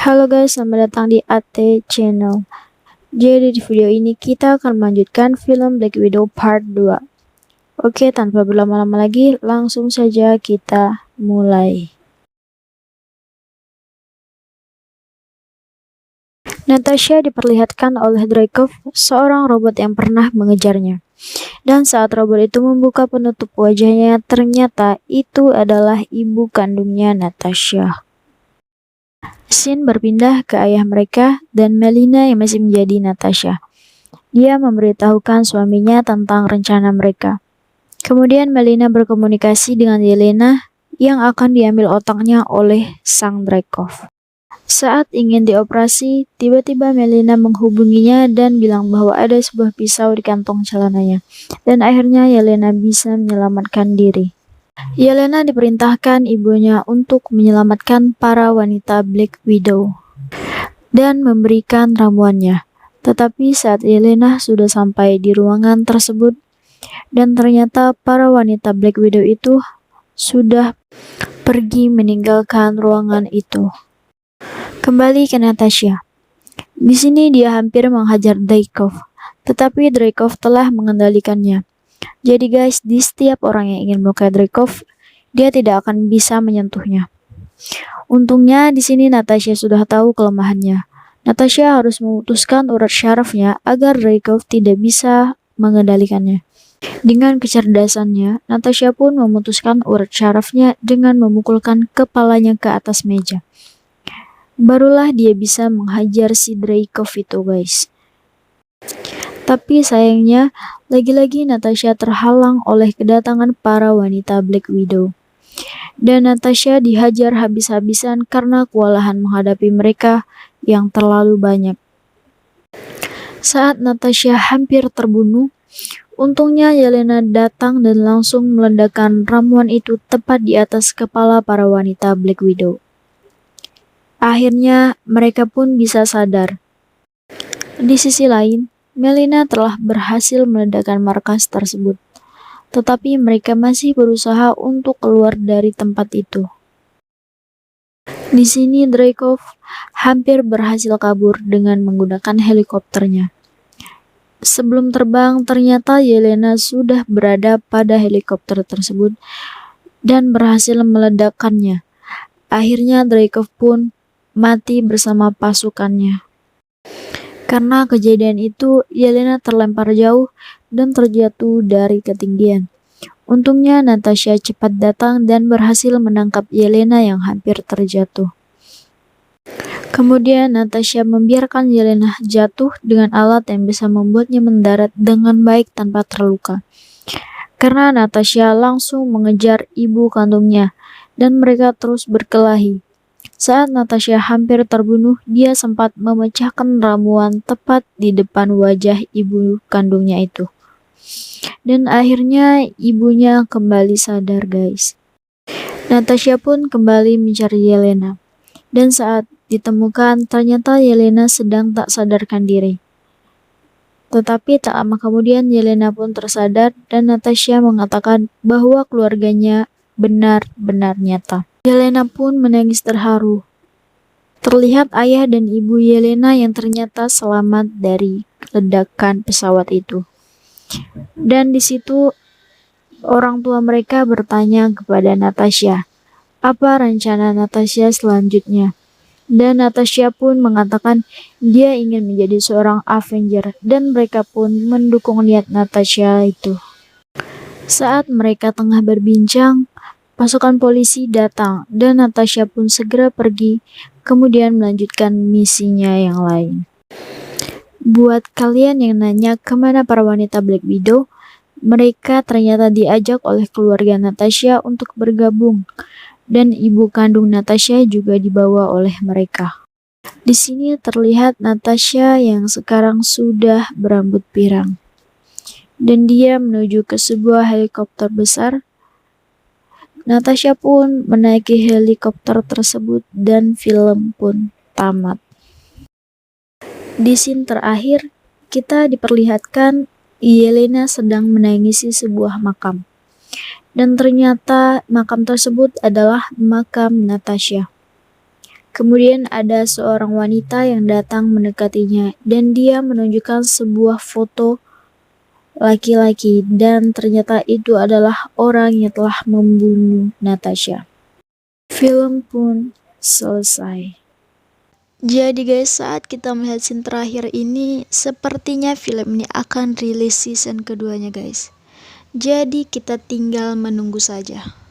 Halo guys, selamat datang di AT Channel. Jadi di video ini kita akan melanjutkan film Black Widow Part 2. Oke, tanpa berlama-lama lagi, langsung saja kita mulai. Natasha diperlihatkan oleh Dreykov, seorang robot yang pernah mengejarnya. Dan saat robot itu membuka penutup wajahnya, ternyata itu adalah ibu kandungnya Natasha. Scene berpindah ke ayah mereka dan Melina yang masih menjadi Natasha. Dia memberitahukan suaminya tentang rencana mereka. Kemudian Melina berkomunikasi dengan Yelena yang akan diambil otaknya oleh sang Dreykov. Saat ingin dioperasi, tiba-tiba Melina menghubunginya dan bilang bahwa ada sebuah pisau di kantong celananya. Dan akhirnya Yelena bisa menyelamatkan diri. Yelena diperintahkan ibunya untuk menyelamatkan para wanita Black Widow dan memberikan ramuannya. Tetapi saat Yelena sudah sampai di ruangan tersebut, dan ternyata para wanita Black Widow itu sudah pergi meninggalkan ruangan itu. Kembali ke Natasha. Di sini dia hampir menghajar Dreykov, tetapi Dreykov telah mengendalikannya. Jadi guys, di setiap orang yang ingin melukai Dreykov, dia tidak akan bisa menyentuhnya. Untungnya di sini Natasha sudah tahu kelemahannya. Natasha harus memutuskan urat syarafnya agar Dreykov tidak bisa mengendalikannya. Dengan kecerdasannya, Natasha pun memutuskan urat syarafnya dengan memukulkan kepalanya ke atas meja. Barulah dia bisa menghajar si Dreykov itu guys. Tapi sayangnya, lagi-lagi Natasha terhalang oleh kedatangan para wanita Black Widow. Dan Natasha dihajar habis-habisan karena kewalahan menghadapi mereka yang terlalu banyak. Saat Natasha hampir terbunuh, untungnya Yelena datang dan langsung meledakkan ramuan itu tepat di atas kepala para wanita Black Widow. Akhirnya mereka pun bisa sadar. Di sisi lain, Melina telah berhasil meledakkan markas tersebut, tetapi mereka masih berusaha untuk keluar dari tempat itu. Di sini Dreykov hampir berhasil kabur dengan menggunakan helikopternya. Sebelum terbang, ternyata Yelena sudah berada pada helikopter tersebut dan berhasil meledakkannya. Akhirnya Dreykov pun mati bersama pasukannya. Karena kejadian itu, Yelena terlempar jauh dan terjatuh dari ketinggian. Untungnya Natasha cepat datang dan berhasil menangkap Yelena yang hampir terjatuh. Kemudian Natasha membiarkan Yelena jatuh dengan alat yang bisa membuatnya mendarat dengan baik tanpa terluka. Karena Natasha langsung mengejar ibu kandungnya dan mereka terus berkelahi. Saat Natasha hampir terbunuh, dia sempat memecahkan ramuan tepat di depan wajah ibu kandungnya itu. Dan akhirnya ibunya kembali sadar guys. Natasha pun kembali mencari Yelena. Dan saat ditemukan, ternyata Yelena sedang tak sadarkan diri. Tetapi tak lama kemudian Yelena pun tersadar dan Natasha mengatakan bahwa keluarganya benar-benar nyata. Yelena pun menangis terharu. Terlihat ayah dan ibu Yelena yang ternyata selamat dari ledakan pesawat itu. Dan di situ orang tua mereka bertanya kepada Natasha, apa rencana Natasha selanjutnya? Dan Natasha pun mengatakan dia ingin menjadi seorang Avenger dan mereka pun mendukung niat Natasha itu. Saat mereka tengah berbincang, pasukan polisi datang dan Natasha pun segera pergi, kemudian melanjutkan misinya yang lain. Buat kalian yang nanya kemana para wanita Black Widow, mereka ternyata diajak oleh keluarga Natasha untuk bergabung, dan ibu kandung Natasha juga dibawa oleh mereka. Di sini terlihat Natasha yang sekarang sudah berambut pirang, dan dia menuju ke sebuah helikopter besar. Natasha pun menaiki helikopter tersebut dan film pun tamat. Di scene terakhir, kita diperlihatkan Yelena sedang menangisi sebuah makam. Dan ternyata makam tersebut adalah makam Natasha. Kemudian ada seorang wanita yang datang mendekatinya dan dia menunjukkan sebuah foto laki-laki dan ternyata itu adalah orang yang telah membunuh Natasha. Film pun selesai. Jadi guys, saat kita melihat scene terakhir ini, sepertinya film ini akan rilis season keduanya guys. Jadi kita tinggal menunggu saja.